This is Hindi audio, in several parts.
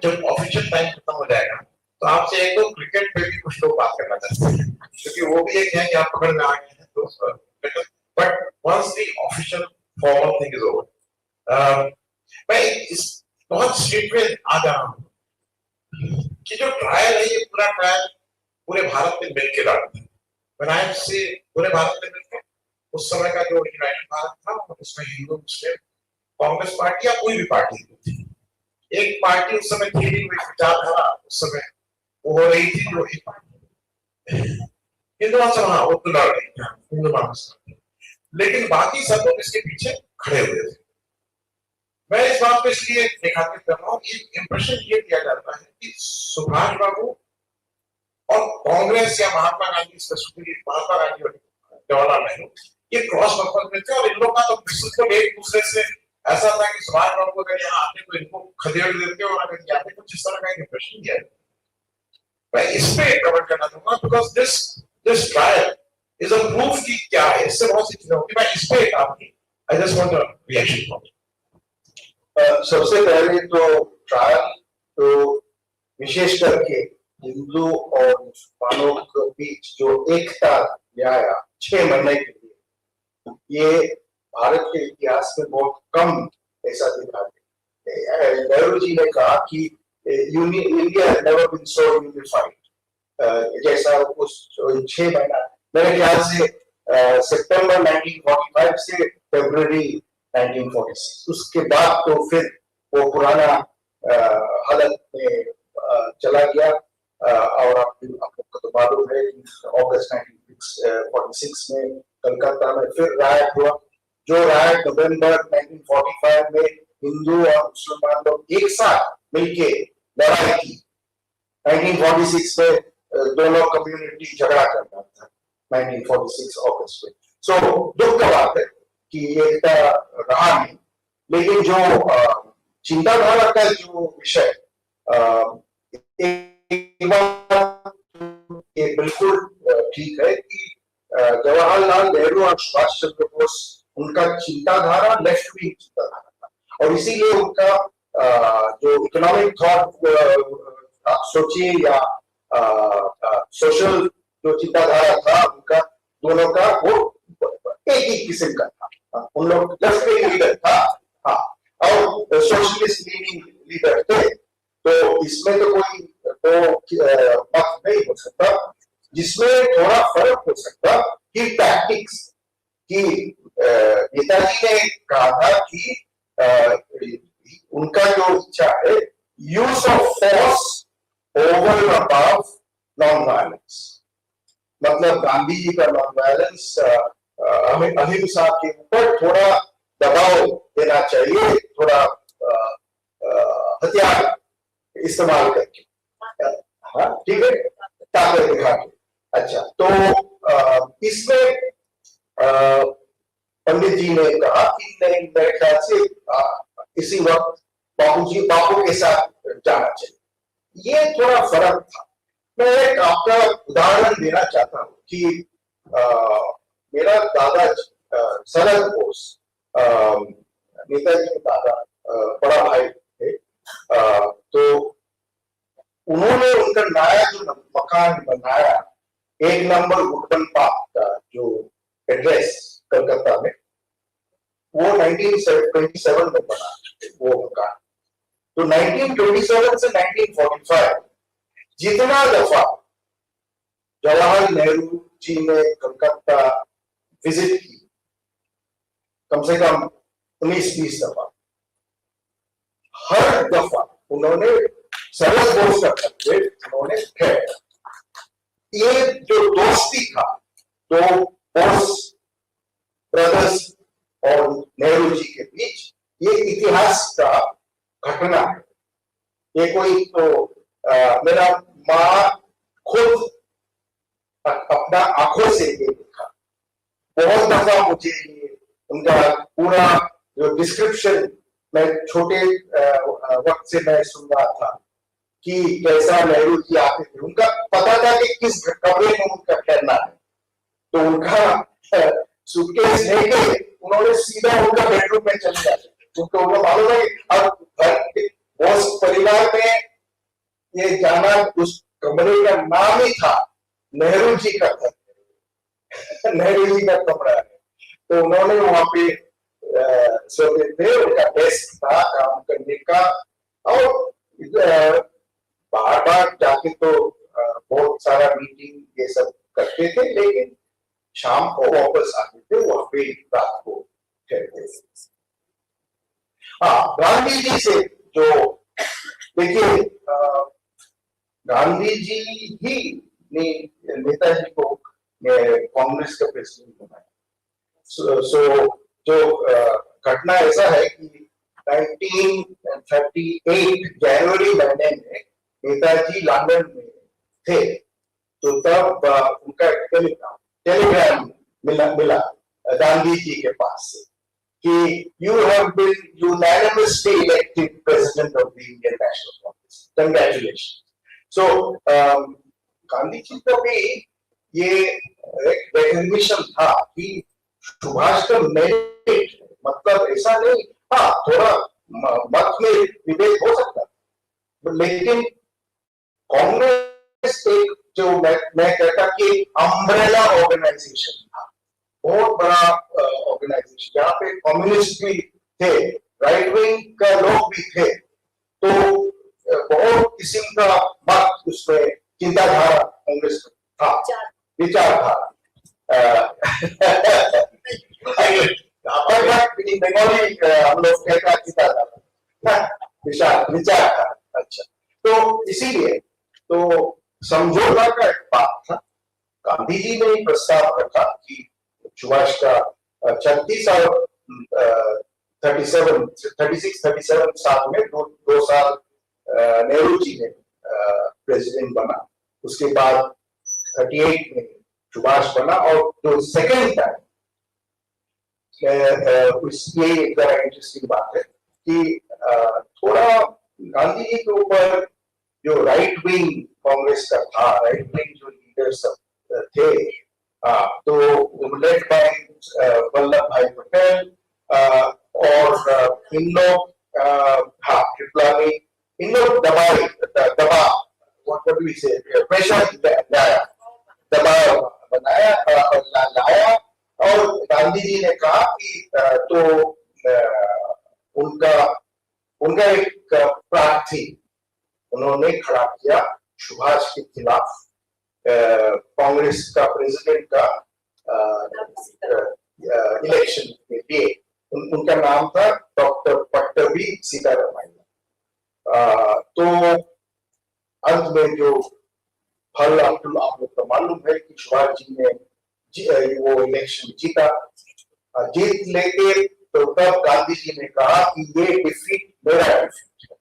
जब ऑफिशियल टाइम खत्म हो जाएगा तो आपसे एक दो क्रिकेट पे भी कुछ लोग बात करना चाहते हैं, क्योंकि वो भी एक है कि आप पकड़ में आ गए हैं तो। But once the official formal thing is over, मैं इस बहुत स्ट्रिक्ट में आ जा रहा हूँ कि जो ट्रायल है ये पूरा ट्रायल पूरे भारत में मिलकर लड़ते हैं। बनाए से पूरे भारत में मिलकर उस समय का जो यूनाइटेड भारत था उसमें हिंदू मुस्लिम कांग्रेस पार्टी या कोई भी पार्टी थी, एक पार्टी उस समय थी विचारधारा उस समय वो हो रही थी जो एक हिंदू महासभा वो तो लड़ रही थी हिंदू महासभा, लेकिन बाकी सब लोग इसके पीछे खड़े हुए थे। मैं इस बात को इसलिए दिखाते कर रहा हूँ, एक इंप्रेशन ये दिया जाता है कि सुभाष बाबू और कांग्रेस या महात्मा गांधी, महात्मा गांधी और जवाहरलाल नेहरू ये क्रॉस पर्पज में थे, और इन लोगों का तो बिल्कुल एक दूसरे से ऐसा था कि सुभाष बाबू अगर यहाँ आते तो इनको खदेड़ देते और अगर यहाँ पे कुछ इस तरह का इंप्रेशन दिया। मैं इस पे कवर करना चाहूंगा because this trial is a proof कि क्या है, इससे बहुत सी चीजें होती है। मैं इस पे आपकी I just want a reaction. सबसे पहले तो ट्रायल तो विशेष करके हिंदू और मुसलमानों के बीच जो एकता लाया 6 महीने के लिए, ये भारत के इतिहास में बहुत कम ऐसा दिखा है। नेहरू जी ने कहा कि India has never been so unified जैसा उस 6 महीना, मेरे ख्याल से सितंबर 1945 से फरवरी 1946, उसके बाद तो फिर वो पुराना हालत में चला गया। और आपको तो मालूम है अगस्त 1946 में कलकत्ता में फिर रायट हुआ, जो रायट नवंबर 1945 में हिंदू और मुसलमान लोग एक साथ मिलके लड़ाई की। 1946 में दोनों कम्युनिटी झगड़ा करता था 1946 अगस्त में। सो दुख का बात है कि ये रहा नहीं, लेकिन जो चिंताधारा का जो विषय ये बिल्कुल ठीक है कि जवाहरलाल नेहरू और सुभाष चंद्र बोस उनका चिंताधारा लेफ्ट विंग चिंताधारा था, और इसीलिए उनका जो इकोनॉमिक थॉट आप सोचिए या सोशल जो चिंताधारा था उनका दोनों का वो एक ही किस्म का था। उन लोग लेफ्ट विंग लीडर था, हाँ, और सोशलिस्ट लीडर थे, तो इसमें तो कोई तो मत नहीं हो सकता। जिसमें थोड़ा फर्क हो सकता कि टैक्टिक्स की नेताजी ने कहा था कि उनका जो इच्छा है use of force over above non violence, मतलब गांधी जी का नॉन वायलेंस अहिंसा के ऊपर थोड़ा दबाव देना चाहिए, थोड़ा हथियार इस्तेमाल करके, हाँ ठीक है, ताकत दिखा के। अच्छा, तो इसमें पंडित जी ने कहा कि नहीं, मेरे ख्याल से इसी वक्त बापू के साथ जाना चाहिए। ये थोड़ा फर्क था। मैं एक आपका उदाहरण देना चाहता हूं कि मेरा दादा शरद बोस, नेताजी के दादा, बड़ा भाई थे, तो उन्होंने उनका नया जो मकान बनाया 1 नंबर वुडन पार्क का जो एड्रेस कलकत्ता में, वो 1927 में बना वो मकान। तो 1927 से 1945 जितना दफा जवाहरलाल नेहरू जी ने कलकत्ता विजिट की, कम से कम 19-20 दफा, हर दफा उन्होंने शरद बोस का portrait उन्होंने ठहराया। ये जो दोस्ती था तो बोस ब्रदर्स और नेहरू जी के बीच, ये इतिहास का घटना है। ये कोई तो मेरा माँ खुद अपना आंखों से ये देखा। बहुत दफा मुझे उनका पूरा जो डिस्क्रिप्शन मैं छोटे वक्त से मैं सुन रहा था कि कैसा नेहरू जी आते थे, उनका पता था कि किस कमरे में उनका ठहरना है, तो उनका सूटकेस लेके उन्होंने सीधा उनका बेडरूम में चले जाते, क्योंकि उनको मालूम है कि अब बोस परिवार में ये जाना, उस कमरे का नाम ही था नेहरू जी का घर, नेहरू जी का कमरा है। तो उन्होंने वहां पे सोते थे, उनका डेस्क था काम करने का, और बार बार जाके तो बहुत सारा मीटिंग ये सब करते थे, लेकिन शाम को वापस आते थे, वहां पे रात को ठहरते थे। हाँ, गांधी जी से जो देखिए, गांधी जी ही ने नेताजी को कांग्रेस का प्रेसिडेंट बनाया। सो जो घटना ऐसा है कि 1938 जनवरी महीने में नेताजी लंदन में थे, तो तब उनका टेलीग्राम मिला गांधी जी के पास से कि you have been unanimously elected president of the Indian National Congress, congratulation. So Gandhi ji को भी ये एक रिकॉग्निशन था कि सुभाष का मेरिट, मतलब ऐसा नहीं, हाँ थोड़ा मत में विभेद हो सकता है, लेकिन कांग्रेस एक जो मैं कहता कि अम्ब्रेला ऑर्गेनाइजेशन था, बहुत बड़ा ऑर्गेनाइजेशन, जहाँ पे कम्युनिस्ट भी थे, राइट विंग का लोग भी थे, तो बहुत किस्म का मत उसमें चिंताधारा कांग्रेस था, विचारधारा। बंगाली हम लोग कहता चिंताधारा, विचार था। अच्छा, तो इसीलिए तो समझौता का एक बात था, गांधी जी ने प्रस्ताव रखा कि सुभाष का 36 और 36-37 साल में दो साल नेहरू जी ने प्रेसिडेंट बना, उसके बाद 38 में सुभाष बना, और जो सेकेंड टाइम ये एक जरा इंटरेस्टिंग बात है कि थोड़ा गांधी जी के ऊपर जो राइट विंग कांग्रेस का था, राइट विंग जो लीडर्स थे, तो लेड बाय वल्लभ भाई पटेल, और इन लोग, हाँ कृपलानी, इन लोग प्रेशर लाया, दबाव लाया, और गांधी जी ने कहा कि तो उनका एक प्रार्थी उन्होंने खड़ा किया सुभाष के खिलाफ कांग्रेस का प्रेसिडेंट का इलेक्शन के लिए। उनका नाम था डॉक्टर पट्टभी सीतारामैया। तो अंत में जो फल आप लोग को मालूम है कि सुभाष जी ने वो इलेक्शन जीता। जीत लेके तो तब गांधी जी ने कहा कि ये डिफीट मेरा डिफीट है।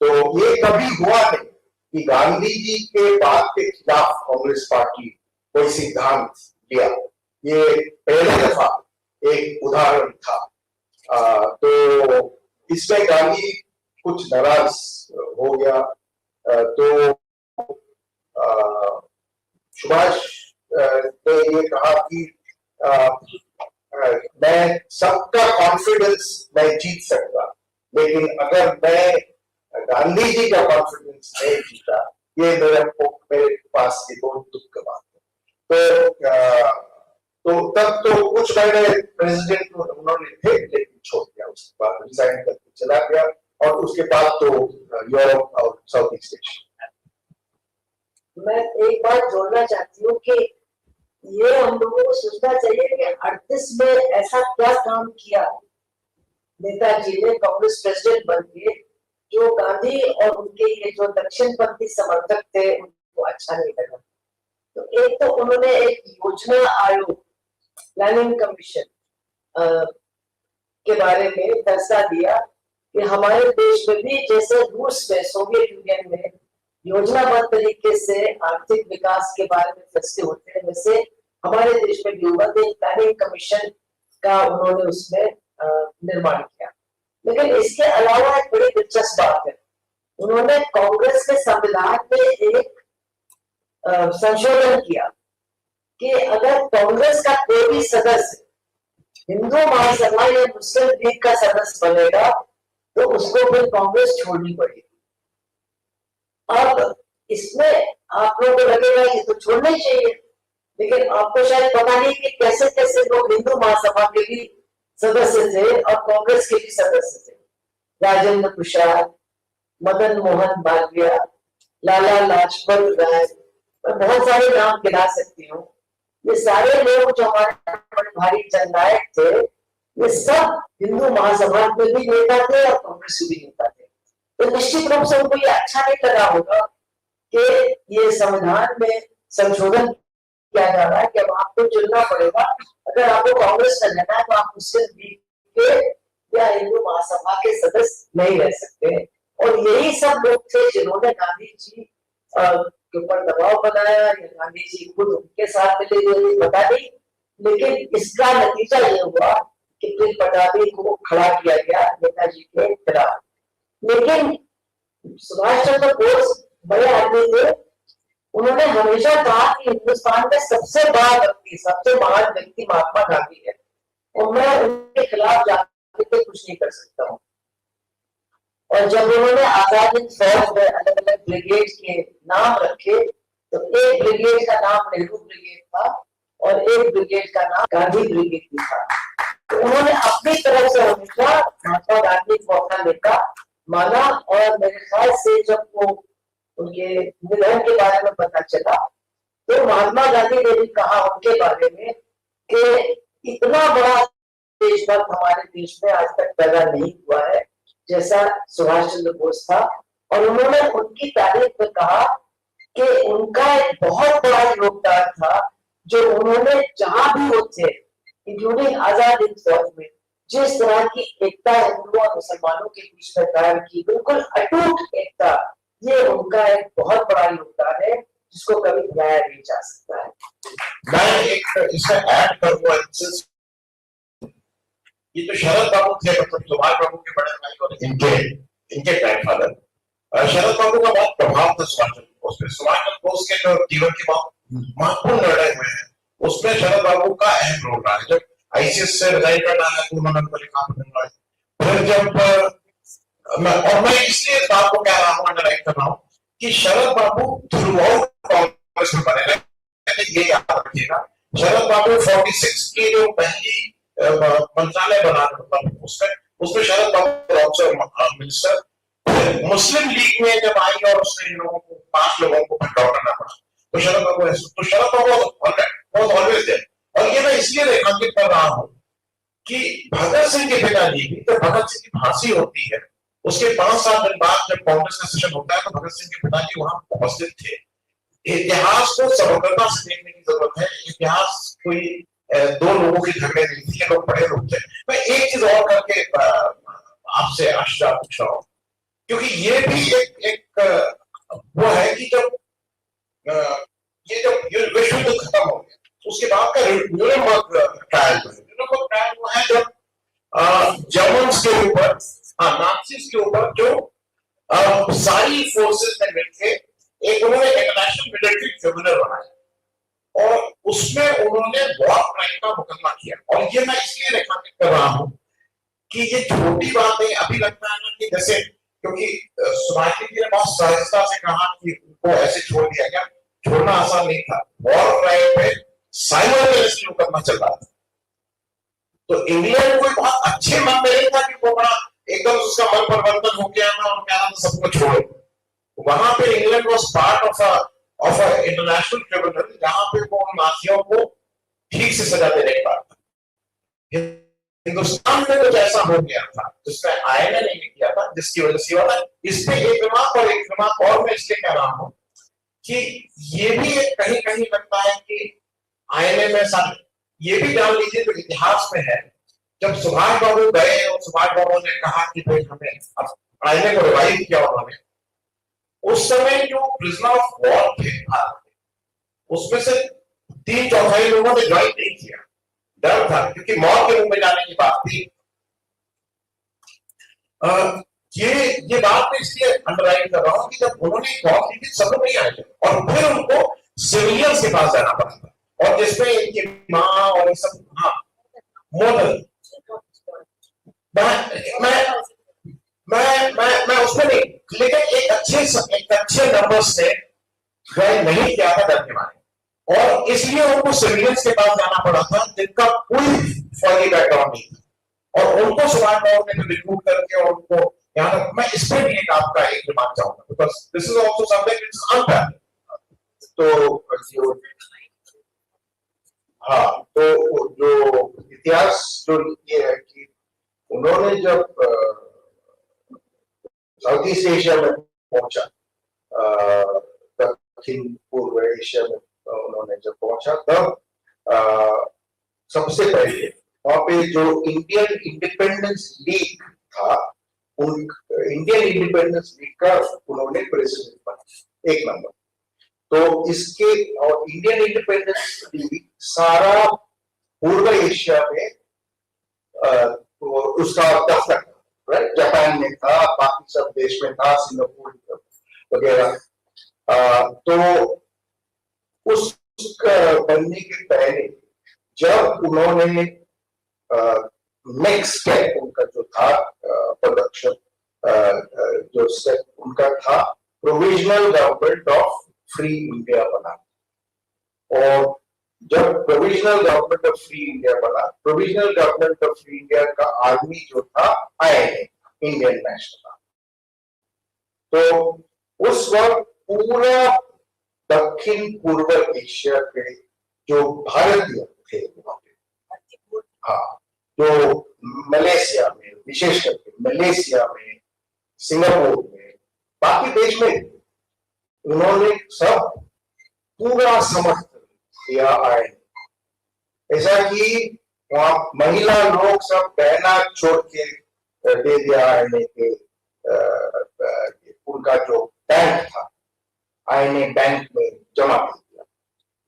तो ये कभी हुआ नहीं कि गांधी जी के बात के खिलाफ कांग्रेस पार्टी कोई सिद्धांत लिया, ये पहली दफा एक उदाहरण था। तो इसमें गांधी कुछ नाराज हो गया, तो सुभाष ने ये कहा कि मैं सबका कॉन्फिडेंस मैं जीत सकता, लेकिन अगर मैं गांधी जी का कॉन्फिडेंस नहीं जीता, ये मेरे पास की बहुत दुख की बात है। तो तब तो कुछ महीने प्रेसिडेंट उन्होंने थे, लेकिन छोड़ दिया, उसके बाद रिजाइन करके चला गया, और उसके बाद तो यूरोप और साउथ ईस्ट एशिया। मैं एक बात जोड़ना चाहती हूँ कि ये हम लोगों को सोचना चाहिए कि 38 में ऐसा क्या काम किया नेताजी ने कांग्रेस प्रेसिडेंट बन के, जो गांधी और उनके ये जो दक्षिणपंथी समर्थक थे उनको अच्छा नहीं लगा। तो एक तो उन्होंने एक योजना आयोग, प्लानिंग कमीशन के बारे में फैसला दिया कि हमारे देश में भी जैसे रूस में, सोवियत यूनियन में योजनाबद्ध तरीके से आर्थिक विकास के बारे में फैसले होते हैं, वैसे हमारे देश में भी हुआ। प्लानिंग कमीशन का उन्होंने उसमें निर्माण किया। लेकिन इसके अलावा एक बड़ी दिलचस्प बात है, उन्होंने कांग्रेस के संविधान में एक संशोधन किया कि अगर कांग्रेस का कोई भी सदस्य हिंदू महासभा या मुस्लिम लीग का सदस्य बनेगा तो उसको फिर कांग्रेस छोड़नी पड़ेगी। अब इसमें आप लोगों को लगेगा ये तो छोड़ना ही चाहिए, लेकिन आपको शायद पता नहीं कि कैसे कैसे लोग हिंदू महासभा के भी सदस्य थे और कांग्रेस के भी सदस्य थे। राजेंद्र प्रसाद, मदन मोहन मालवीय, लाला लाजपत राय, मैं बहुत सारे नाम गिना सकती हूँ। ये सारे लोग जो हमारे बड़े भारी जननायक थे, ये सब हिंदू महासभा के भी नेता थे और कांग्रेस के भी नेता थे। तो निश्चित रूप से उनको ये अच्छा नहीं लगा होगा कि ये संविधान में संशोधन किया जा रहा है कि अब आपको चुनना पड़ेगा, अगर आपको कांग्रेस में रहना है तो आप मुस्लिम लीग के या हिंदू महासभा के सदस्य नहीं रह सकते। और यही सब लोग थे जिन्होंने गांधी जी के ऊपर दबाव बनाया, या गांधी जी खुद उनके साथ मिले हुए पता नहीं, लेकिन इसका नतीजा ये हुआ कि फिर पटाभी को खड़ा किया गया नेताजी के खिलाफ। लेकिन सुभाष चंद्र बोस बड़े आदमी थे, उन्होंने हमेशा कहा कि हिंदुस्तान में सबसे बड़ा व्यक्ति, सबसे महान व्यक्ति महात्मा गांधी है और मैं उनके खिलाफ जाकर कुछ नहीं कर सकता हूँ। और जब उन्होंने आजाद हिंद फौज में अलग अलग ब्रिगेड के नाम रखे, तो एक ब्रिगेड का नाम नेहरू ब्रिगेड था और एक ब्रिगेड का नाम गांधी ब्रिगेड भी था। तो उन्होंने अपनी तरफ से हमेशा महात्मा गांधी को अपना नेता माना। और मेरे ख्याल से जब वो उनके निधन के बारे में पता चला तो महात्मा गांधी ने भी कहा उनके बारे में कि इतना बड़ा देशभक्त हमारे देश में आज तक पैदा नहीं हुआ है जैसा सुभाष चंद्र बोस था। और उन्होंने उनकी तारीफ में कहा कि उनका एक बहुत बड़ा योगदान था जो उन्होंने जहां भी वो थे, इंक्लूडिंग आजाद हिंद फौज में, जिस तरह की एकता हिंदुओं और मुसलमानों के बीच में कायम की, बिल्कुल अटूट एकता, ये उनका एक बहुत बड़ा योगदान है जिसको कभी भुलाया नहीं जा सकता है। मैं एक इसका ऐड करूंगा, ये तो शरद बाबू थे, मतलब सुभाष बाबू के बड़े भाई और इनके ग्रैंडफादर। शरद बाबू का बहुत प्रभाव था सुभाष चंद्र बोस पे। सुभाष चंद्र बोस के जो जीवन के बहुत महत्वपूर्ण निर्णय हुए हैं उसमें शरद बाबू का अहम रोल रहा है। जब आईसीएस से रिजाइन करना है तो उन्होंने उनको लिखा है। फिर जब मैं इसलिए इस बात को कह रहा हूँ, अंडरलाइन कर रहा हूँ कि शरद बाबू थ्रू आउट कांग्रेस में बने रहे। ये याद रखिएगा, शरद बाबू 46 की जो पहली मंत्रालय बना, उसमें शरद बाबू मिनिस्टर। मुस्लिम लीग में जब आई और उसने इन लोगों को 5 लोगों को भटकाव करना पड़ा तो शरद बाबू ऑलवेज देयर। और ये मैं इसलिए रेखांकित कर रहा हूं कि भगत सिंह के पिताजी की, जब भगत सिंह की फांसी होती है उसके 5-7 दिन बाद जब कांग्रेस का सेशन होता है तो भगत सिंह के पिताजी वहां उपस्थित थे। इतिहास को समग्रता से देखने की जरूरत है। इतिहास कोई 2 लोगों के झगड़े नहीं थे, लोग बड़े लोग थे। मैं एक चीज और करके आपसे आशा पूछ रहा हूं, क्योंकि ये भी एक वो है कि जब विश्व युद्ध खत्म हो गया उसके बाद का न्यूरेमबर्ग ट्रायल वो है जब जर्मन्स के ऊपर, नाज़ीज़ के ऊपर जो सारी फोर्सेस ने मिलकर एक उन्होंने इंटरनेशनल मिलिट्री ट्रिब्यूनल बनाया और उसमें उन्होंने वॉर क्राइम का मुकदमा किया। और ये मैं इसलिए रेखांकित कर रहा हूं कि ये छोटी बात है। अभी लगता है ना कि जैसे, क्योंकि सुभाष जी ने बहुत सहजता से कहा कि उनको ऐसे छोड़ दिया गया, छोड़ना आसान नहीं था। वॉर क्राइम में साइमल्टेनियसली मुकदमा चल रहा था। तो इंग्लैंड कोई बहुत अच्छे मन में नहीं था कि वो बड़ा एकदम उसका मन परिवर्तन हो गया था और क्या नाम सबको छोड़ो। वहां पे England was part of a international tribunal जहां पे वो नाजियों को ठीक से सजा देने का था। हिंदुस्तान में कुछ ऐसा हो गया था जिसमें आईएनए ने किया था, जिसकी वजह से वाला इस पे एक रिमार्क और मैं इसलिए कह रहा हूं कि ये भी कहीं कहीं लगता है कि आईएनए में सब ये भी जान लीजिए जो इतिहास में है, जब सुभाष बाबू गए और सुभाष बाबू ने कहा कि भाई हमें अब आईएनए को रिवाइव किया उन्होंने, उस समय जो प्रिजनर ऑफ वॉर थे उसमें से 3/4 लोगों ने ज्वाइन नहीं किया। डर था क्योंकि मौत के मुंह में जाने की बात थी। ये बात मैं इसलिए अंडरलाइन कर रहा हूं कि जब उन्होंने कॉल की थी सब लोग नहीं आए थे और फिर उनको सिविलियंस के पास जाना पड़ा था और जिसमें इनकी माँ और ये सब, हाँ मॉडल मैं उसमें नहीं, लेकिन एक अच्छे अच्छे नंबर्स से ज्वाइन नहीं किया था डर के मारे, और इसलिए उनको सिविलियंस के पास जाना पड़ा था जिनका कोई फौजी बैकग्राउंड नहीं था, और उनको सुभाष बाबू ने रिक्रूट करके और उनको यहाँ तक। मैं इस पर भी एक आपका एक रिमार्क चाहूंगा, because this is also something which is unparalleled. तो हाँ, तो जो इतिहास जो ये है कि उन्होंने जब साउथ ईस्ट एशिया में पहुंचा, दक्षिण पूर्व एशिया में उन्होंने जब पहुंचा, तब सबसे पहले वहां पे जो इंडियन इंडिपेंडेंस लीग था, उन इंडियन इंडिपेंडेंस लीग का उन्होंने प्रेसिडेंट बना, एक नंबर। तो इसके और इंडियन इंडिपेंडेंस लीग सारा पूर्व एशिया में उसका दफ्तर, राइट, जापान में था, बाकी सब देश में था, सिंगापुर वगैरह। तो उस बनने के पहले जब उन्होंने नेक्स्ट स्टेप उनका जो था प्रोडक्शन, जो स्टेप उनका था, provisional government of free India बना। और जब provisional government of free India बना, provisional government of free India का आर्मी जो था INA, इंडियन नेशनल आर्मी। तो उस वक्त पूरा दक्षिण पूर्व एशिया के जो भारतीय थे वहां पे, हाँ, जो मलेशिया में, विशेष करके मलेशिया में, सिंगापुर में, बाकी देश में, उन्होंने सब पूरा समर्थन दिया आए। ऐसा कि वहां महिला लोग सब बहना छोड़ के दे दिया INA के, उनका जो बैंक था INA बैंक में जमा कर दिया,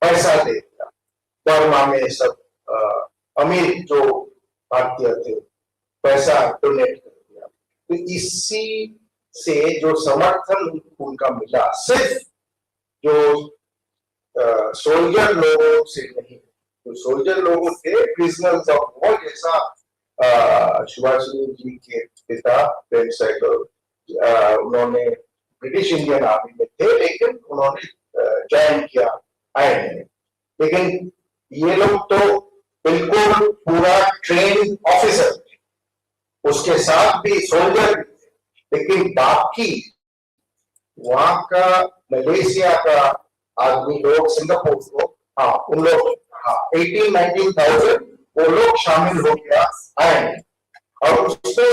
पैसा दे दिया। बर्मा में सब अमीर जो भारतीय थे पैसा डोनेट कर दिया। तो इसी से जो समर्थन उनका मिला, सिर्फ जो सोल्जर लोगों से नहीं, जो सोल्जर लोगों थे प्रिजनर्स ऑफ वॉर, जैसा सुभाष जी के पिता प्रेम सहगल, उन्होंने ब्रिटिश इंडियन आर्मी में थे, लेकिन उन्होंने ज्वाइन किया INA में। लेकिन ये लोग तो बिल्कुल पूरा ट्रेन ऑफिसर थे, उसके साथ भी सोल्जर भी थे, लेकिन बाकी वहां का मलेशिया का आदमी लोग, सिंगापुर को, हाँ, उन लोग, हाँ, 18-19,000 वो लोग शामिल हो गया INA। और उसमें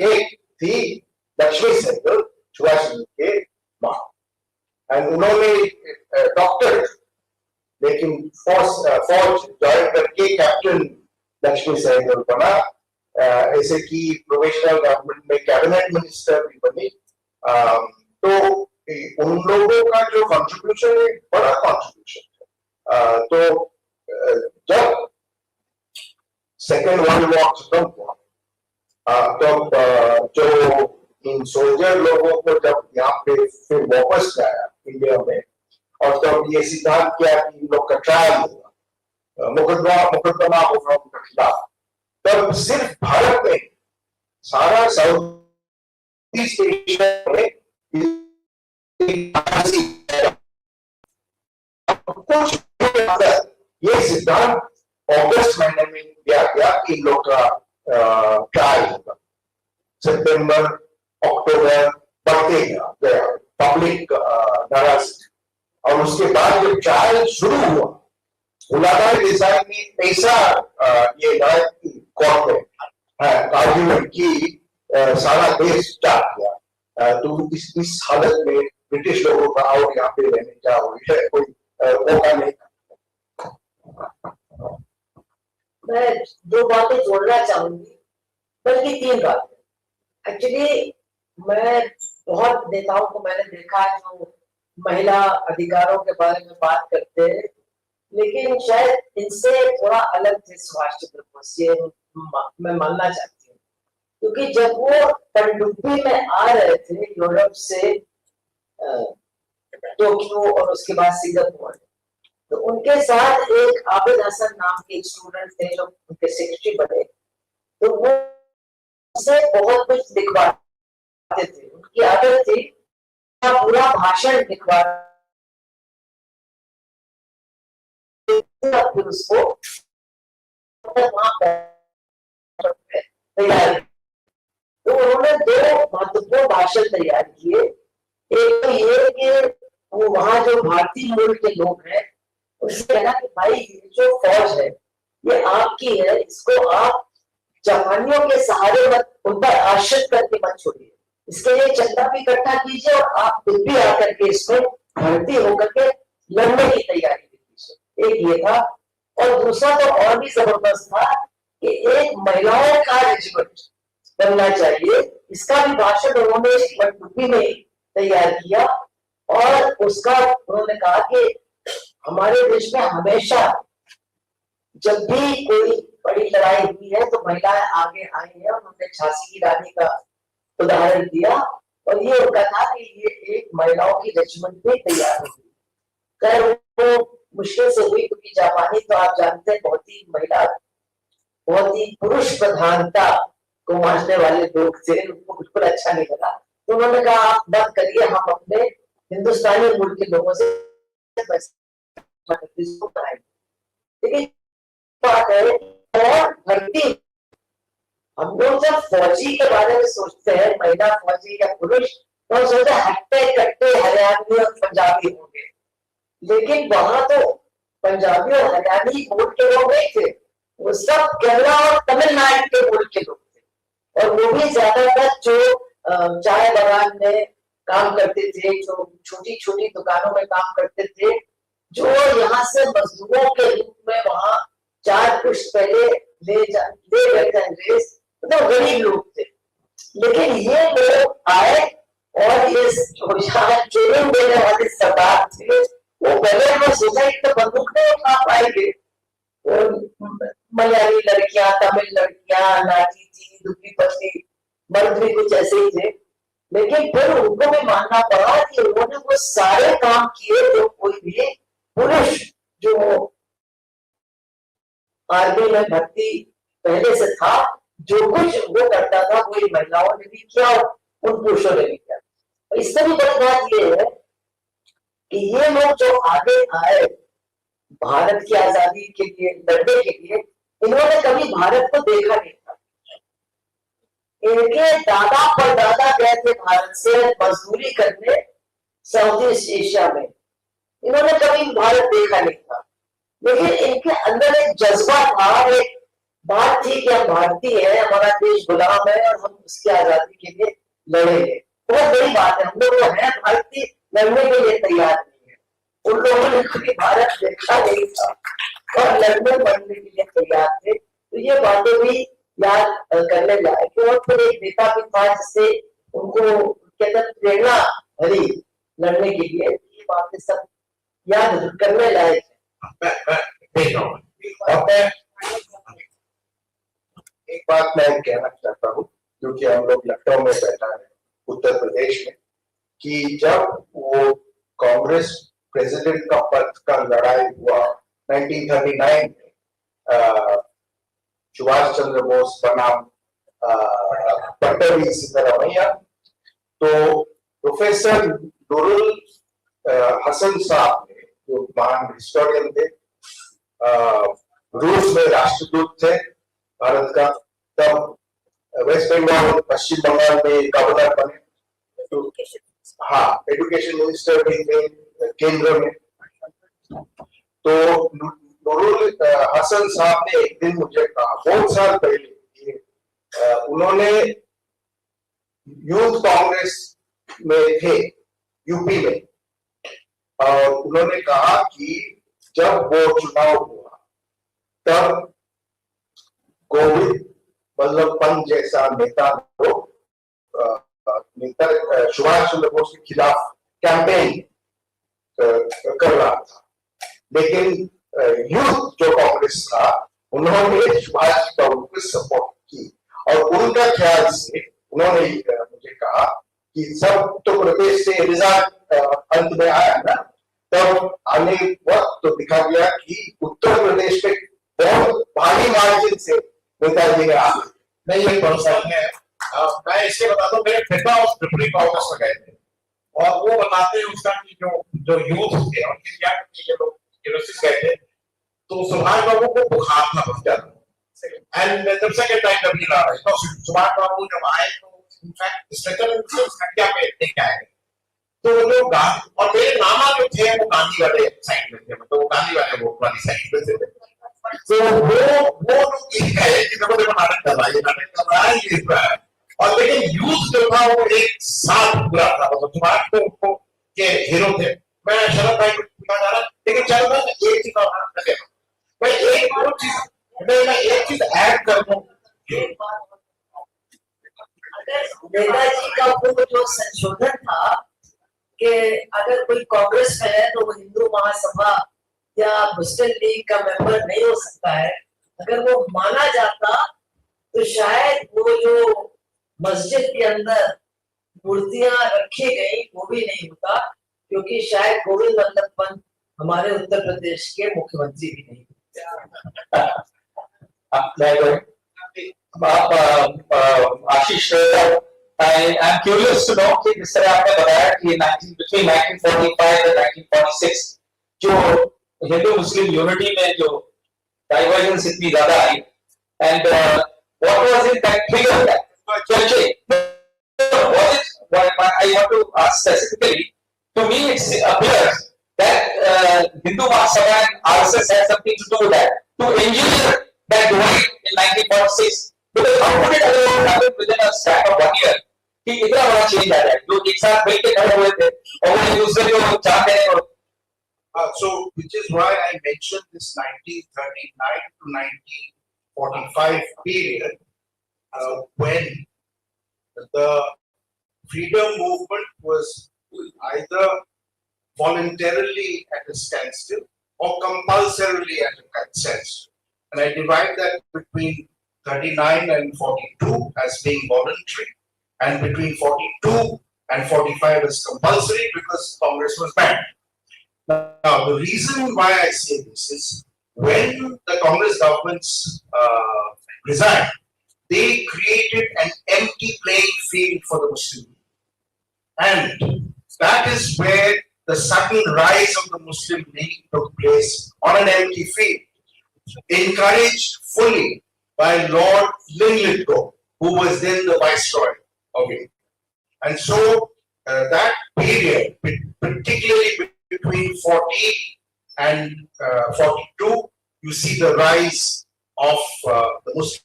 एक थी लक्ष्मी सहगल, सुभाष जी के मां, एंड उन्होंने डॉक्टर, लेकिन फौज ज्वाइन करके कैप्टन लक्ष्मी सहगल बना। ऐसे कि प्रोविजनल गवर्नमेंट में कैबिनेट मिनिस्टर भी बनी। तो उन लोगों का जो कंट्रीब्यूशन है, बड़ा कंट्रीब्यूशन है। तो जब सेकेंड वर्ल्ड वॉर खत्म हुआ, तब जो इन सोल्जर लोगों को जब यहाँ पे फिर वापस लाया इंडिया में, और तब ये सिद्धांत किया कि इन लोग का ट्रायल होगा, मुकदमा होगा उनके खिलाफ, तब सिर्फ भारत में, सारा साउथ ईस्ट एशिया में कुछ ये सिद्धांत अगस्त महीने में दिया गया कि इन लोग का ट्रायल होगा। सितंबर, अक्टूबर बढ़ते गया पब्लिक नाराजगी, और उसके बाद जब ट्रायल शुरू हुआ, उलाबाई देसाई ने ऐसा ये कोर्ट में आर्ग्यूमेंट की, सारा देश चाट गया। तो इस हालत में ब्रिटिश लोगों का और यहाँ पे रहने का कोई मौका नहीं। मैं दो बातें जोड़ना चाहूंगी, बल्कि 3 बातें। एक्चुअली मैं बहुत नेताओं को मैंने देखा है जो महिला अधिकारों के बारे में बात करते हैं, लेकिन शायद इनसे थोड़ा अलग थे सुभाष चंद्र बोस, ये मैं मानना चाहती हूँ। क्योंकि जब वो पनडुब्बी में आ रहे थे यूरोप से टोक्यो और उसके बाद सिंगापुर, तो उनके साथ एक आबिद हसन नाम के स्टूडेंट थे जो उनके सेक्रेटरी बने। तो वो उनसे बहुत कुछ लिखवाते थे। उनकी आदत थी पूरा भाषण लिखवा फिर उसको तैयार, तो उन्होंने दो महत्वपूर्ण भाषण तैयार किए। एक तो ये कि वो वहां जो भारतीय मूल के लोग हैं उससे कहना कि भाई ये जो फौज है ये आपकी है, इसको आप जापानियों के सहारे मत, उन पर आश्रित करके मत छोड़िए, इसके लिए चंदा भी इकट्ठा कीजिए और आप खुद भी आकर के इसमें भर्ती होकर के लड़ने की तैयारी कीजिए। एक ये था, और दूसरा तो और भी जबरदस्त था कि एक महिलाओं का रेजिमेंट बनना चाहिए, इसका भी भाषण उन्होंने इस पनडुब्बी में तैयार किया। और उसका उन्होंने कहा कि हमारे देश में हमेशा जब भी कोई बड़ी लड़ाई हुई है तो महिलाएं आगे आई हैं, उन्होंने झांसी की रानी का उदाहरण दिया, और ये उनका था कि ये एक महिलाओं की रेजिमेंट भी तैयार हुई। खैर वो मुश्किल से हुई क्योंकि जापानी तो आप जानते हैं बहुत ही महिला, बहुत ही पुरुष प्रधानता को मानने वाले लोग थे, उनको बिल्कुल अच्छा नहीं लगा। तो उन्होंने कहा आप मत करिए, हम अपने हिंदुस्तानी मूल के लोगों से कराएंगे। लेकिन बात है और भर्ती, हम लोग जब फौजी के बारे में सोचते हैं, महिला फौजी या पुरुष, तो हम सोचते हैं हट्टे कट्टे हरियाणवी और पंजाबी होंगे, लेकिन वहां तो पंजाबी और हरियाणवी मूल के लोग नहीं थे, वो सब केरला और तमिलनाडु के मूल के लोग थे, और वो भी ज्यादातर जो चाय बागान में काम करते थे, जो छोटी छोटी दुकानों में काम करते थे, जो यहाँ से मजदूरों के रूप में वहां 4 पुश्त पहले ले गए थे अंग्रेज, तो गरीब लोग थे। लेकिन ये लोग आए और ये ट्रेनिंग देने वाले सरदार थे, वो पहले वो सोचा कि तो बंदूक नहीं उठा पाएंगे, मलयाली लड़कियां, तमिल लड़कियां, नाची थी, दुबली पतली, मर्द भी कुछ ऐसे ही थे। लेकिन फिर उनको भी मानना पड़ा कि उन्होंने वो सारे काम किए जो कोई भी पुरुष जो आर्मी में भर्ती पहले से था, जो कुछ वो करता था वही महिलाओं ने भी किया और उन पुरुषों ने भी किया। इससे भी बड़ी बात ये है कि ये लोग जो आगे आए भारत की आजादी के लिए लड़ने के लिए, इन्होंने कभी भारत को देखा नहीं था। इनके दादा परदादा गए थे भारत से मजदूरी करने साउथ ईस्ट एशिया में, इन्होंने कभी भारत देखा नहीं था, लेकिन इनके अंदर एक जज्बा था, एक बात थी कि हम भारतीय हैं, हमारा देश गुलाम है और हम उसकी आजादी के लिए लड़ेंगे। बहुत बड़ी बात है, हम लोग जो है भारतीय लड़ने के लिए तैयार नहीं है, उन लोगों ने कभी भारत देखा नहीं था और लड़ने बढ़ने के लिए तैयार थे। तो ये बातें भी याद करने लायक है। और फिर एक नेता भी था जिससे उनको प्रेरणा भरी लड़ने के लिए, ये बातें सब याद करने लायक है। एक बात मैं कहना चाहता हूँ, क्योंकि हम लोग लखनऊ में बैठा है उत्तर प्रदेश में, कि जब वो कांग्रेस प्रेसिडेंट का पद का लड़ाई हुआ 1939 में, सुभाष चंद्र बोस बनाम पट्टभी सिद्धरामैया, तो प्रोफेसर नूरुल हसन साहब ने, जो महान हिस्टोरियन थे, रूस में राष्ट्रदूत थे भारत का, तब वेस्ट बंगाल पश्चिम बंगाल में गवर्नर बने, तो हाँ एजुकेशन मिनिस्टर भी थे केंद्र में। तो नूरुल हसन साहब ने एक दिन मुझे कहा, बहुत साल पहले, उन्होंने यूथ कांग्रेस में थे यूपी में, और उन्होंने कहा कि जब वो चुनाव हुआ तब गोविंद बल्लभ पंत जैसा नेता को सुभाष चंद्र बोस के खिलाफ कैंपेन कर रहा था, लेकिन यूथ जो कांग्रेस था उन्होंने सुभाष बाबू को सपोर्ट की, और उनका ख्याल से उन्होंने मुझे कहा कि सब तो प्रदेश से रिजल्ट अंत में आया ना, तब आने वक्त तो दिखा गया कि उत्तर प्रदेश में बहुत भारी मार्जिन से नेताजी ने आ नहीं, ये भरोसा है। मैं इसलिए बता दूं, मेरे पिता उस त्रिपुरी कांग्रेस में गए थे और वो बताते हैं उसका कि जो जो यूथ थे उनके क्या ये लोग यूनिवर्सिटी गए थे, तो सुभाष बाबू को बुखार था बहुत ज्यादा, एंड जब सेकंड टाइम जब मिला तो सुभाष बाबू जब आए तो इनफैक्ट स्ट्रेचर खटिया पे लेके आए, तो वो लोग और मेरे नाना जो थे वो गांधी वाले साइड में थे, मतलब वो गांधी वाले वोट वाली साइड में थे, तो वो लोग ये कहे कि देखो देखो नाटक कर रहा है, ये नाटक कर रहा है, ये इस रहा है, और लेकिन यूथ जो था वो एक साथ पूरा था, मतलब सुभाष को के हीरो थे। मैं शरद भाई को पूछना चाह रहा, लेकिन चल मैं एक चीज और कर देता हूं, मैं एक चीज ऐड कर दूं, अगर नेताजी का वो जो संशोधन था कि अगर कोई कांग्रेस में है तो वो हिंदू महासभा या मुस्लिम लीग का मेंबर नहीं हो सकता है, अगर वो माना जाता तो शायद वो जो मस्जिद के अंदर मूर्तियां रखी गई वो भी नहीं होता, क्योंकि शायद गोविंद वल्लभ पंत हमारे उत्तर प्रदेश के मुख्यमंत्री भी नहीं होते। आशीष, I am curious to know कि जिस तरह आपने बताया कि between 1945 and 1946 जो हिंदू मुस्लिम यूनिटी में जो डाइवर्जेंस इतनी ज्यादा आई, and what was it that triggered that? Was it, what I want to ask specifically, to me it appears that Hindu Mahasabha and RSS had something to do with that, to engineer that divide in 1946. Because how could it otherwise happen within a span of 1 year? कि इतना बड़ा चेंज आ जाए, जो एक साथ मिलकर खड़े हुए थे और वो एक दूसरे को चाहते हैं और So, which is why I mentioned this 1939 to 1945 period, when the freedom movement was either voluntarily at a standstill or compulsorily at a standstill. And I divide that between 39 and 42 as being voluntary, and between 42 and 45 as compulsory because Congress was banned. Now, the reason why I say this is when the Congress governments resigned, they created an empty playing field for the Muslim League. And that is where the sudden rise of the Muslim League took place on an empty field, encouraged fully by Lord Linlithgow, who was then the Viceroy of India. And so that period, particularly between 40 and 42, you see the rise of the Muslim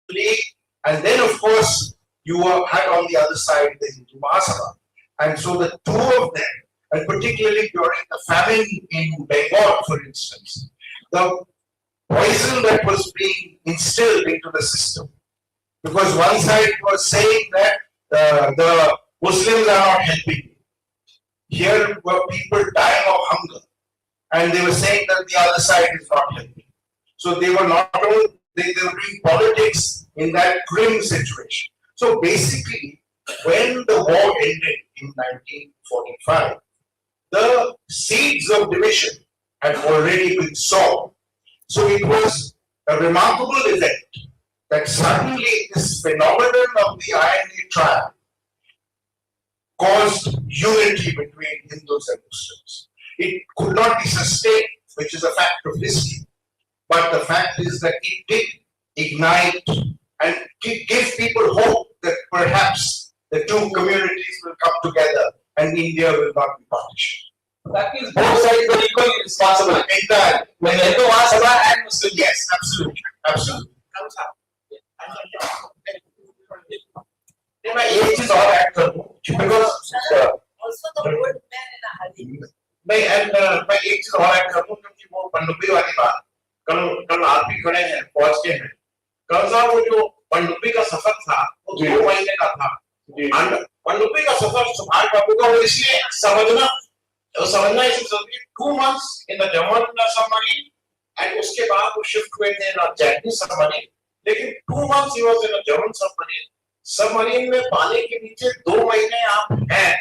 League, and then of course you had on the other side the Hindu Mahasabha. And so the two of them, and particularly during the famine in Bengal, for instance, the poison that was being instilled into the system, because one side was saying that the Muslims are not helping. Here were people dying of hunger, and they were saying that the other side is not helping. So they were not only, they were doing politics in that grim situation. So basically, when the war ended in 1945, the seeds of division had already been sown. So it was a remarkable event that suddenly this phenomenon of the INA trial caused unity between Hindus and Muslims. It could not be sustained, which is a fact of history. But the fact is that it did ignite and give people hope that perhaps the two communities will come together and India will not be partitioned. that means both sides were equally responsible. Entirely. When Hindu Mahasabha and Muslim, Yes, absolutely. Absolutely. मैं एक चीज और ऐड कर दूं, because Also the old man in a hurry. मैं एक चीज और ऐड कर दूं, क्योंकि वो पनडुब्बी वाली बात, कल आप भी खड़े हैं, पहुंच के हैं, कल साहब वो जो पनडुब्बी का सफर था वो 2 महीने का था। पनडुब्बी का सफर सुभाष बाबू का, वो इसलिए समझना इस 2 months in the German submarine, and उसके बाद वो शिफ्ट हुए थे ना Japanese submarine, लेकिन 2 months he was in a German submarine में पानी के नीचे 2 महीने आप हैं,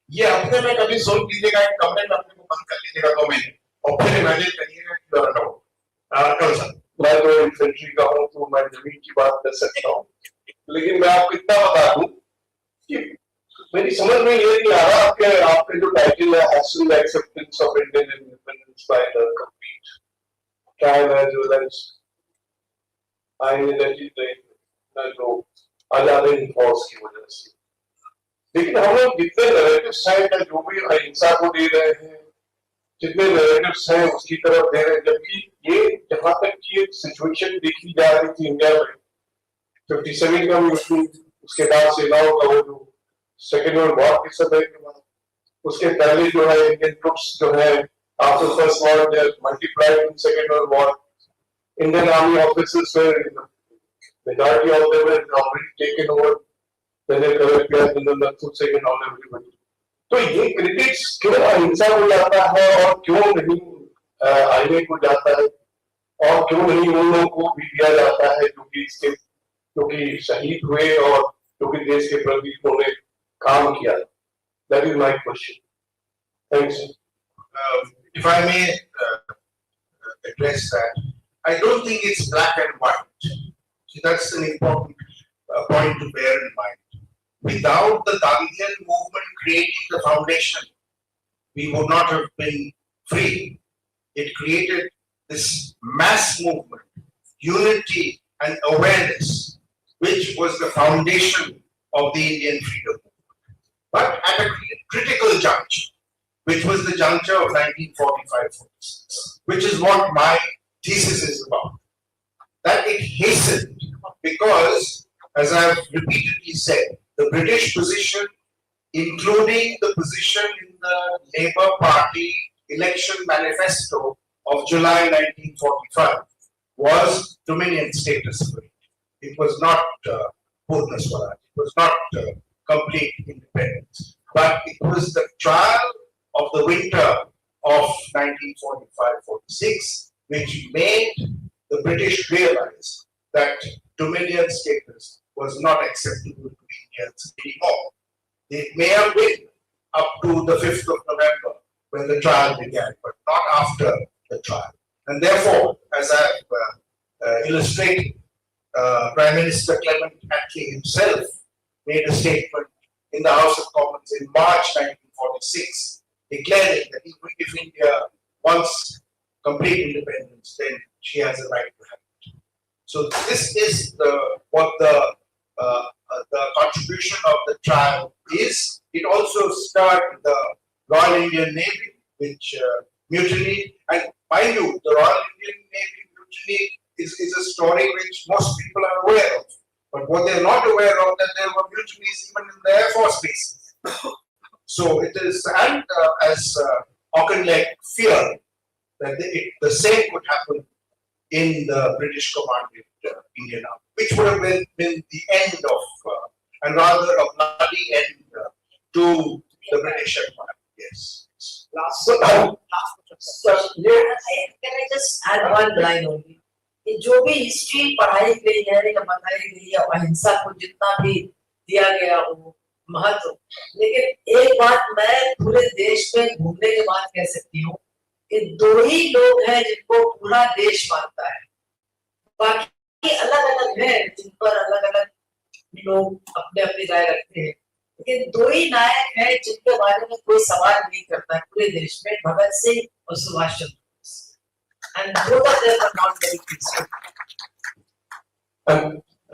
ये अपने में कभी सोच लीजिएगा, एक कमरे में अपने को बंद कर लीजिएगा 2 महीने और फिर इमेजिन करिएगा कि यू आर आउट। कल सर मैं तो इन्फेंट्री का हूं तो मैं जमीन की बात कर सकता हूं, लेकिन मैं आपको इतना बता दूं कि मेरी समझ में ये नहीं आ रहा आपके आपके जो टाइटल है hassle acceptance of Indian independence by the complete tribe as well as identity जो आजादी फोर्स की वजह से। लेकिन हम लोग जितने नैरेटिव्स हैं जो भी अहिंसा को दे रहे हैं, जितने नैरेटिव्स हैं उसकी तरफ दे रहे हैं, जबकि ये जहां तक की एक सिचुएशन देखी जा रही थी इंडिया में 57 का मुस्लिम, उसके बाद सेनाओं का वो जो सेकेंड वर्ल्ड वॉर के समय के बाद, उसके पहले जो है इंडियन ट्रुप्स जो है after first war multiplied in second world war, Indian army officers were majority of them were already taken over when they correct the food second on everybody. तो ये क्रिटिक्स क्यों अहिंसा को जाता है और क्यों नहीं आईने को जाता है और क्यों नहीं उन लोगों को भी दिया जाता है जो कि इसके जो कि शहीद हुए और जो कि देश के प्रति उन्होंने काम किया। That is my question. Thanks. If I may address that, I don't think it's black and white. So that's an important point to bear in mind. Without the Davidian movement creating the foundation, we would not have been free. It created this mass movement, unity and awareness, which was the foundation of the Indian freedom movement. But at a critical juncture, which was the juncture of 1945-46, which is what my thesis is about, that it hastened because, as I have repeatedly said, the British position, including the position in the Labour Party election manifesto of July 1945, was Dominion status for it. It was not Purna Swaraj, it was not complete independence, but it was the trial of the winter of 1945-46 which made the British realize that Dominion status was not acceptable to Indians anymore. It may have been up to the 5th of November when the trial began, but not after the trial. And therefore, as I have illustrated, Prime Minister Clement Attlee himself made a statement in the House of Commons in March 1946, declaring that even if India wants complete independence, then she has a right to have it. So this is what the contribution of the trial is. It also started the Royal Indian Navy, which mutinied. And mind you, the Royal Indian Navy mutiny is a story which most people are aware of. But what they're not aware of, that there were mutinies even in the Air Force bases. So it is, and as Auchinleck feared, that the same could happen in the British commanded Indian Army, which would have been the end of, and rather a bloody end to the British Empire. Yes. Can I just add one line only? कि जो भी हिस्ट्री पढ़ाई गई है या बताई गई है अहिंसा को जितना भी दिया गया वो महत्व, लेकिन एक बात मैं पूरे देश में घूमने के बाद कह सकती हूँ कि दो ही लोग हैं जिनको पूरा देश मानता है, बाकी अलग अलग है जिन पर अलग अलग लोग अपने अपनी राय रखते हैं, लेकिन दो ही नायक हैं जिनके बारे में कोई सवाल नहीं करता है पूरे देश में, भगत सिंह और Subhash Chandra Bose. And both of them are not very peaceful.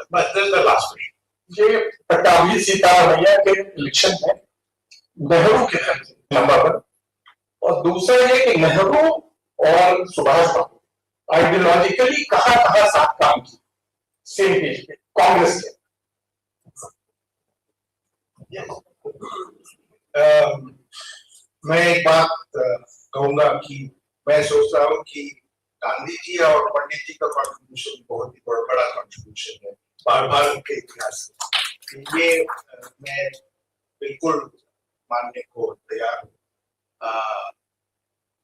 But then the last question. ये पट्टाभी सीतारमैया के इलेक्शन में नेहरू के नंबर पर, और दूसरा ये कि नेहरू और सुभाष बाबू आइडियोलॉजिकली कहाँ साथ काम किए सेम पेज पे कांग्रेस के। मैं एक बात कहूंगा कि मैं सोच रहा हूँ कि गांधी जी और पंडित जी का कंट्रीब्यूशन बहुत ही बड़ा कंट्रीब्यूशन है भारत के इतिहास में, ये मैं बिल्कुल मानने को तैयार हूँ।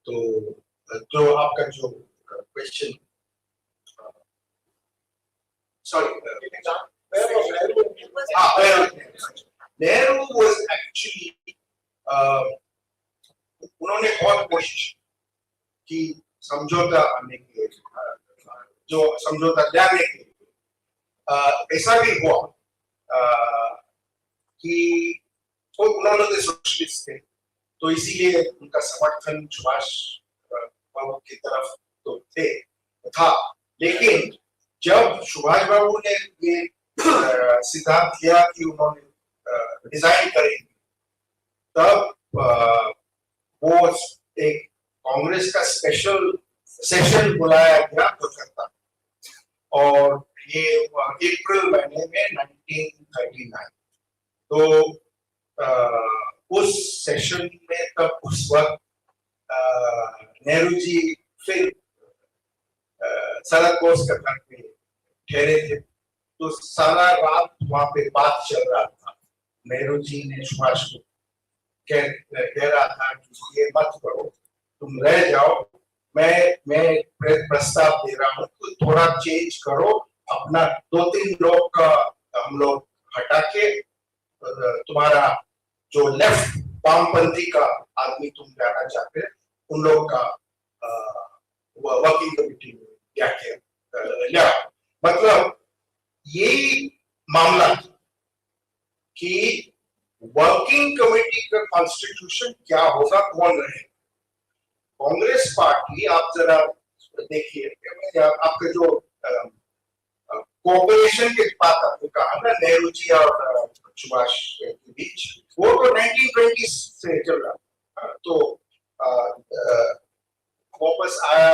तो जो आपका जो question, sorry, Nehru was actually, उन्होंने बहुत कोशिश की समझौता आने के लिए, जो समझौता लाने के लिए। ऐसा भी हुआ कि वो उन्होंने तो सोशलिस्ट थे, तो इसीलिए उनका समर्थन सुभाष बाबू की तरफ तो था। लेकिन जब सुभाष बाबू ने ये सिद्धांत लिया कि उन्होंने रिजाइन करेंगे, तब वो एक कांग्रेस का स्पेशल सेशन बुलाया गया कलकत्ता, और ये अप्रैल महीने में 1939। तो उस सेशन में तब उस वक्त नेहरू जी फिर सड़क कोर्स का तट में ठहरे थे, तो सारा रात वहां पे बात चल रहा था। नेहरू जी ने सुभाष को कह रहा था कि ये मत करो, तुम रह जाओ, मैं प्रस्ताव दे रहा हूँ, तो थोड़ा चेंज करो, अपना 2-3 लोग का हम लोग हटा के तुम्हारा जो लेफ्ट वामपंथी का आदमी तुम जाना चाहते हैं, उन लोग का वर्किंग कमेटी में जाके लिया। मतलब यही मामला कि वर्किंग कमेटी का कॉन्स्टिट्यूशन क्या होगा, कौन रहे। कांग्रेस पार्टी, आप जरा देखिए, आपका जो कोऑपरेशन के बात आपने कहा ना नेहरू जी और सुभाष के बीच, वो तो 1920 से चल रहा। तो वापस आया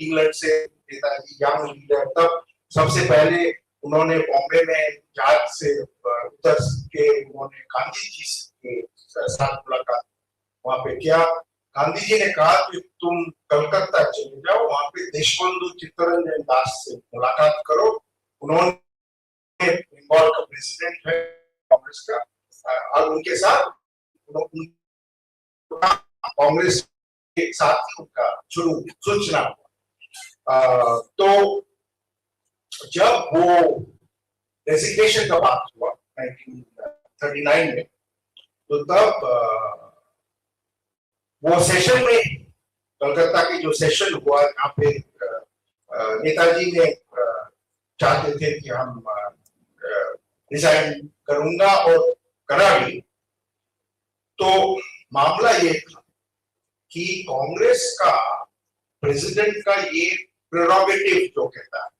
इंग्लैंड से नेताजी यंग लीडर, तब सबसे पहले उन्होंने बॉम्बे में जहाज से उतर के उन्होंने गांधी जी के साथ मुलाकात वहां पे किया। गांधी जी ने कहा कि तुम कलकत्ता चले जाओ, वहां पे देशबंधु चित्तरंजन दास से मुलाकात करो। उन्होंने बंगाल का प्रेसिडेंट है कांग्रेस का, और उनके साथ कांग्रेस के साथ ही उनका सूचना हुआ। तो जब वो रेजिग्नेशन का बात हुआ 1939 में, तो तब वो सेशन में, कलकत्ता के जो सेशन हुआ, यहाँ पे नेताजी ने चाहते थे कि हम रिजाइन करूंगा, और करा भी। तो मामला ये था कि कांग्रेस का प्रेसिडेंट का ये प्रेरोगेटिव जो कहता है,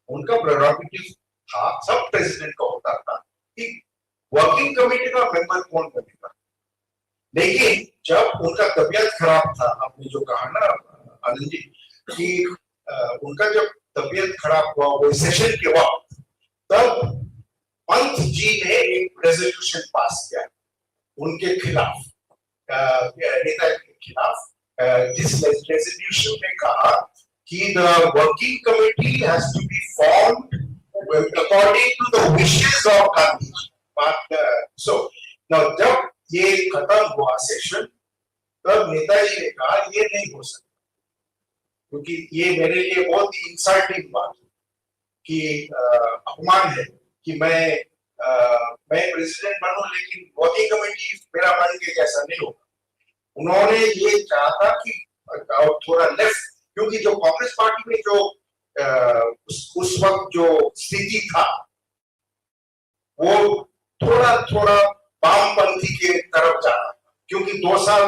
उनका प्रेरोगेटिव था, सब प्रेसिडेंट का होता था कि वर्किंग कमेटी का मेंबर कौन बनेगा। लेकिन जब उनका तबीयत खराब था, आपने जो कहा ना आनंद जी, कि उनका जब तबीयत खराब हुआ वो सेशन के वक्त, तब पंत जी ने एक रेजोल्यूशन पास किया उनके खिलाफ, नेता के खिलाफ, जिस रेजोल्यूशन में कहा कि the working committee has to be formed according to the wishes of Gandhi. But so now जब ये खत्म हुआ सेशन, तब नेताजी ने कहा ये नहीं हो सकता, क्योंकि ये मेरे लिए बहुत ही इंसल्टिंग बात है कि अपमान है कि मैं प्रेसिडेंट बनूं, लेकिन वर्किंग कमेटी मेरा मन के जैसा नहीं होगा। उन्होंने ये चाहा था कि थोड़ा लेफ्ट, क्योंकि जो कांग्रेस पार्टी में जो उस वक्त जो स्थिति था, वो थोड़ा थोड़ा वामपंथी के तरफ जाना, क्योंकि 2 साल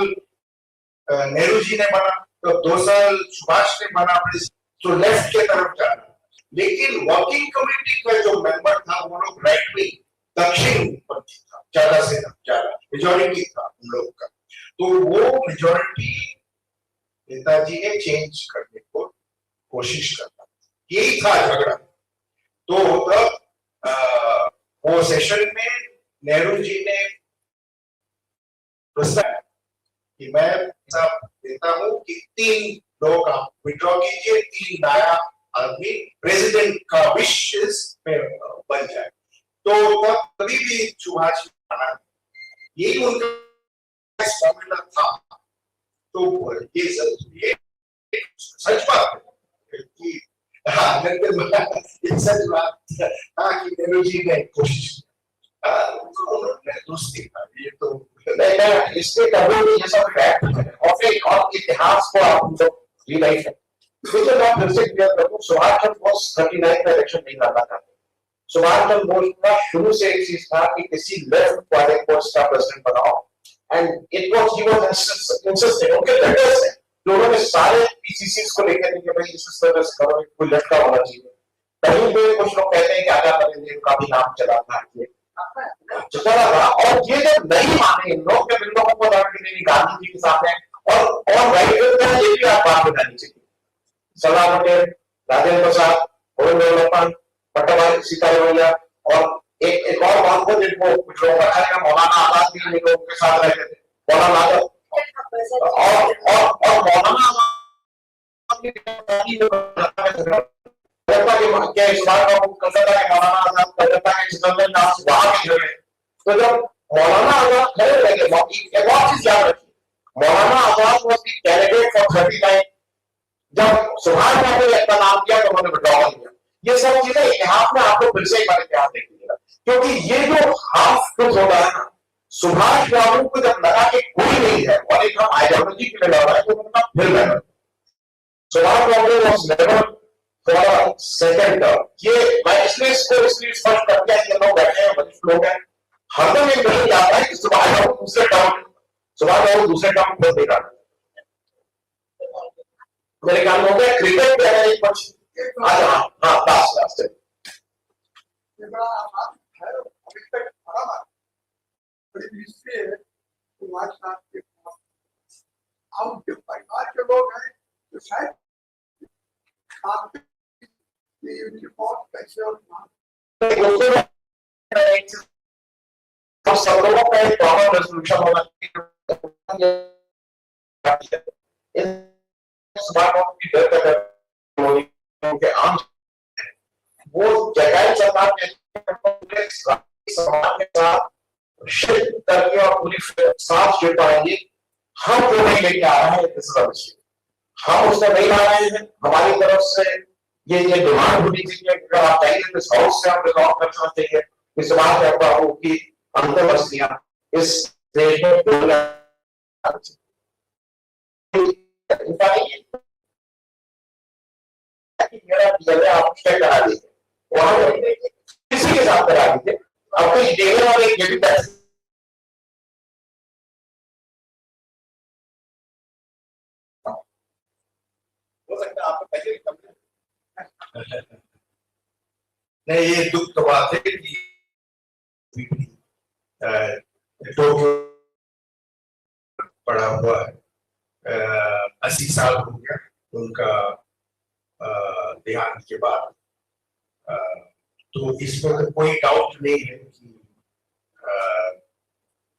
नेहरू जी ने बना, तो 2 साल सुभाष ने बना, तो लेफ्ट के तरफ जाना। लेकिन वर्किंग कमेटी का जो मेंबर था, वो लोग राइट विंग, दक्षिण पंथी था, ज्यादा से ज्यादा मेजोरिटी था उन लोगों का। तो वो मेजोरिटी नेताजी ने चेंज करने को कोशिश करता, यही था झगड़ा। तो तब वो सेशन में नेहरू जी ने प्रस्ताव कि मैं देता हूं कि 3 लोग आप विड्रॉ कीजिए, 3 नया आदमी प्रेसिडेंट का विशेष में बन जाए। तो तब कभी भी सुभाष बना, यही उनका फॉर्मूला था। तो ये सच बात है कि सच बात था कि नेहरू जी ने कोशिश उन्होंने दोस्ती का, ये तो इसके कभी भी ये सब फैक्ट है और इतिहास को आप लोग रिलाइज है। मुझे मैं फिर से क्लियर करूं, सुभाष चंद्र बोस 39 में इलेक्शन नहीं लड़ना चाहते। सुभाष चंद्र बोस का शुरू से एक चीज था कि किसी लेफ्ट वाले को इसका प्रेसिडेंट बनाओ, and it was he was insisting. उनके लेटर्स हैं जो उन्होंने सारे पीसीसी को लेकर कि भाई इस तरह से करो, कोई लेफ्ट का होना चाहिए। कहीं पे कुछ लोग कहते हैं कि आजाद नरेंद्र का भी नाम चला था, ये चला था, और ये जब नहीं माने इन लोग, जब इन लोगों को नहीं, गांधी जी के सामने और राइट में ये भी आप बात बतानी चाहिए। सरदार पटेल, राजेंद्र प्रसाद, गोविंद वल्लभ पट्टभाई, सीतारमैया, और एक और बात को जिनको कुछ लोग रखा है, मौलाना आजाद भी लोगों के साथ रहते थे, मौलाना आजाद और मौलाना कलकत्ता के मौलाना आजाद, कलकत्ता के चिदम्बरम नाम से वहां के जगह। तो जब मौलाना आजाद खड़े लगे, एक और चीज याद रखिए, Maulana Azad was the candidate for 39। जब सुभाष बाबू ने अपना नाम किया तो उन्होंने विड्रॉल किया। ये सब चीजें इतिहास में आपको फिर से एक बार इतिहास देखिएगा, क्योंकि ये जो हाफ ट्रुथ होता है ना, सुभाष बाबू को जब लगा कि कोई नहीं है और एक हम आइडियोलॉजी के लिए लड़ रहे हैं, तो उनका फिर लगा। Subhash Babu was never for a second term. ये मैं इसलिए स्पष्ट करके ये लोग बैठे हैं, वरिष्ठ लोग हैं, हरदम एक नहीं जाता है कि सुभाष बाबू दूसरे टर्म को देखा। मेरे ख्याल में हो गया क्रिकेट पे अगर एक कुछ आज हाँ लास्ट उनके परिवार के लोग हैं तो शायद उनकी मौत कैसे और सब लोगों का एक कॉमन रेजोल्यूशन होना चाहिए। वो जगाई सरकार के साथ शिफ्ट करके और पूरी साथ जुड़ पाएंगे। हम जो नहीं लेके आ रहे हैं, हम उसको नहीं ला रहे हैं। हमारी तरफ से ये डिमांड होनी चाहिए, अगर आप चाहिए इस हाउस से हम रिजॉल्व करना चाहिए कि सुभाष चंद्र बाबू की अंतिम अस्थियां इस देश में मेरा आप चेक करा दीजिए, वहां किसी के साथ करा दीजिए, आपको देने वाले ये भी पैसे हो सकता है आपको पहले नहीं, ये दुख तो बात है कि टोक्यो पड़ा हुआ है, 80 साल हो गया उनका देहांत के बाद। तो इसमें तो कोई डाउट नहीं है कि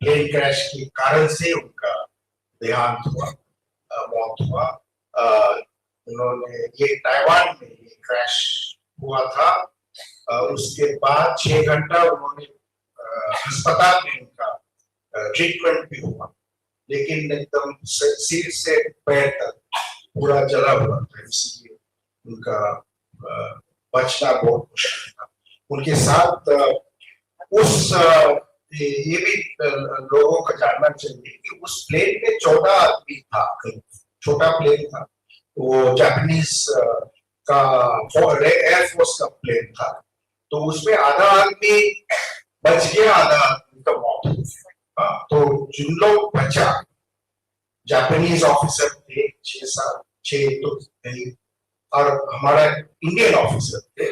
प्लेन क्रैश के कारण से उनका देहांत हुआ, मौत हुआ। उन्होंने ये ताइवान में ये क्रैश हुआ था, उसके बाद 6 घंटा उन्होंने अस्पताल में उनका ट्रीटमेंट भी हुआ, लेकिन एकदम सिर से पैर तक पूरा जला हुआ था, इसलिए उनका बचना बहुत मुश्किल था। उनके साथ उस ये भी लोगों को जानना चाहिए कि उस प्लेन में 14 आदमी था, छोटा प्लेन था, वो जापानीज का एयरफोर्स का प्लेन था। तो उसमें आधा आदमी बच गया, आधा आदमी का मौत हो गया। तो जिन लोग बचा, जापानीज ऑफिसर थे 6 तो नहीं, और हमारा इंडियन ऑफिसर थे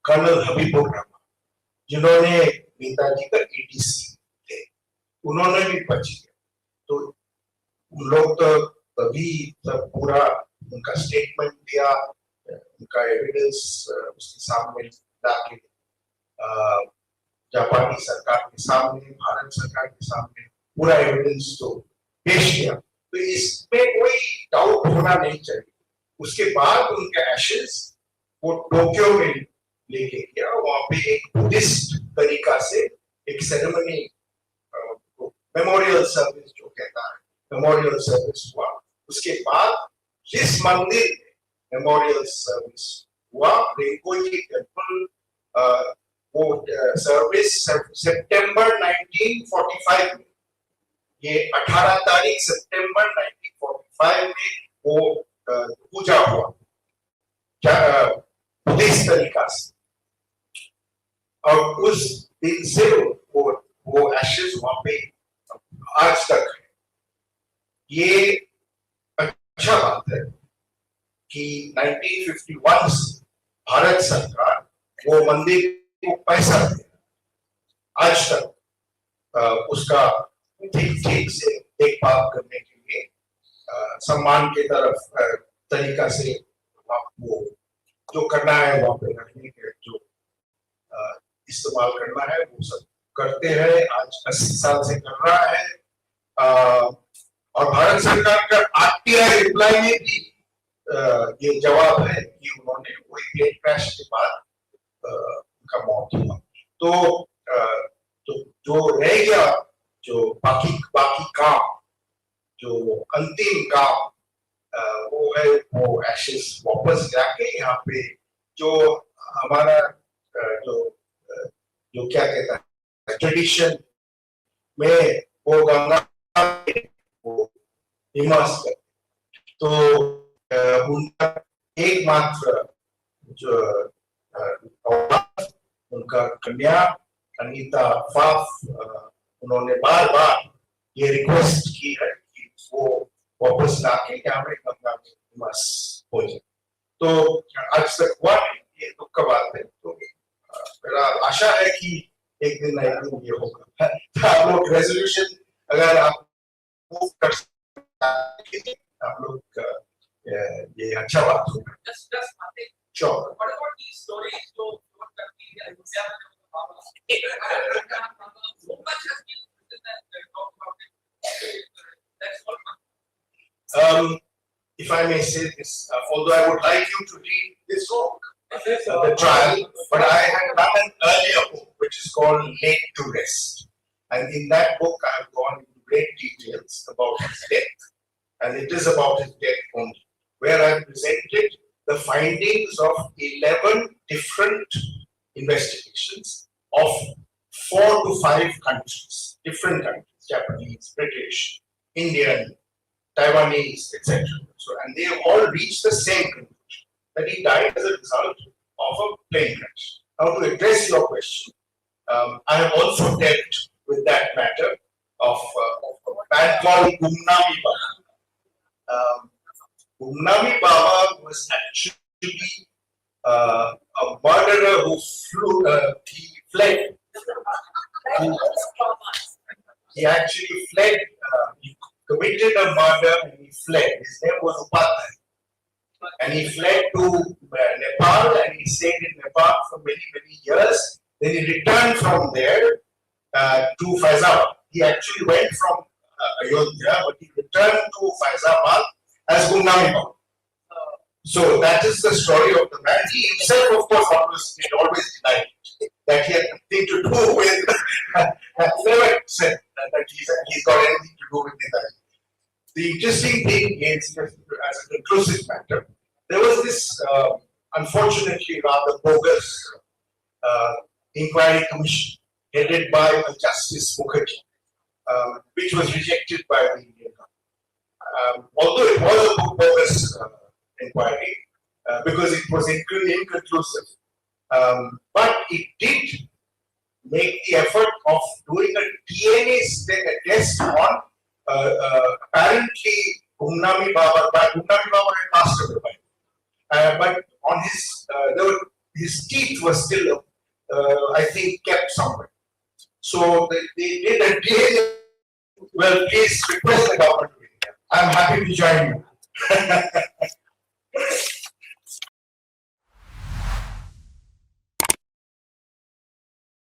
कर्नल हबीबुर रहमान, जिन्होंने नेताजी का एडीसी थे, उन्होंने भी बच गया। तो उन लोग तो तभी पूरा उनका स्टेटमेंट दिया, उनका एविडेंस उसके सामने लाके जापानी सरकार के सामने, भारत सरकार के सामने पूरा एविडेंस तो पेश किया। तो इसमें कोई डाउट होना नहीं चाहिए। उसके बाद उनके एशेस वो टोक्यो में लेके गया, वहां पे एक बुद्धिस्ट तरीका से एक सेरेमनी, मेमोरियल सर्विस जो कहता है, मेमोरियल सर्विस हुआ। उसके बाद जिस मंदिर में मेमोरियल सर्विस हुआ, रेंगोजी टेम्पल, वो सर्विस सितंबर 1945 में, ये 18 तारीख सितंबर 1945 में वो पूजा हुआ बुद्धिस्ट तरीका से। और उस दिन से वो एशेज वहां पे आज तक है। ये अच्छा बात है कि 1951 से भारत सरकार वो मंदिर को पैसा दे, आज तक उसका ठीक ठीक से देखभाल करने के लिए सम्मान के तरीका से वो जो करना है वहां पे रखने के जो इस्तेमाल करना है वो सब करते हैं। आज 80 साल से कर रहा है और भारत सरकार का आरटीआई रिप्लाई में भी ये जवाब है कि उन्होंने कोई प्लेन क्रैश के बाद उनका मौत हुआ। तो जो रह गया जो बाकी काम जो अंतिम काम वो है वो एशेस वापस जाके यहाँ पे जो हमारा जो क्या कहता है ट्रेडिशन में वो गंगा वो इमर्स कर, तो उनका एकमात्र जो उनका कन्या अनीता फाफ उन्होंने बार बार ये रिक्वेस्ट की है कि वो वापस लाके यहाँ पे गंगा में इमर्स हो जाए। तो आज तक हुआ नहीं, ये दुख का बात है। तो मेरा आशा है कि एक दिन ये होगा। तो आप लोग रेजोल्यूशन अगर आप मूव कर सकते आप लोग ये अच्छा बात होगा। Sure. What about these stories to India? So much has been written and talked about it. That's all. If I may say this, although I would like you to read this book, the trial, but I had done an earlier book which is called Laid to Rest, and in that book I have gone into great details about his death, and it is about his death only, where I presented the findings of 11 different investigations of 4 to 5 countries, different countries, Japanese, British, Indian, Taiwanese, etc. So, and they have all reached the same conclusion, that he died as a result of a plane crash. Now, to address your question, I have also dealt with that matter of a man called Gumnami Baba. Gumnami Baba was actually a murderer who he fled. He actually fled. He committed a murder and he fled. His name was Upadhyay. And he fled to Nepal and he stayed in Nepal for many, many years. Then he returned from there to Faizabad. He actually went from Ayodhya, but he returned to Faizabad as Gumnami Baba. So that is the story of the man. He himself, of course, always denied that he had nothing to do with, never said that he's got anything to do with it. The interesting thing is, as a conclusive matter, there was this unfortunately rather bogus inquiry commission headed by Justice Mukherjee, which was rejected by the Indian government. Although it was a bogus inquiry, because it was inconclusive, but it did make the effort of doing a DNA test on apparently Gumnami Baba. Gumnami Baba had passed away, but on his teeth were still, I think, kept somewhere. So they did a DNA. Well, please request the government. I'm happy to join you.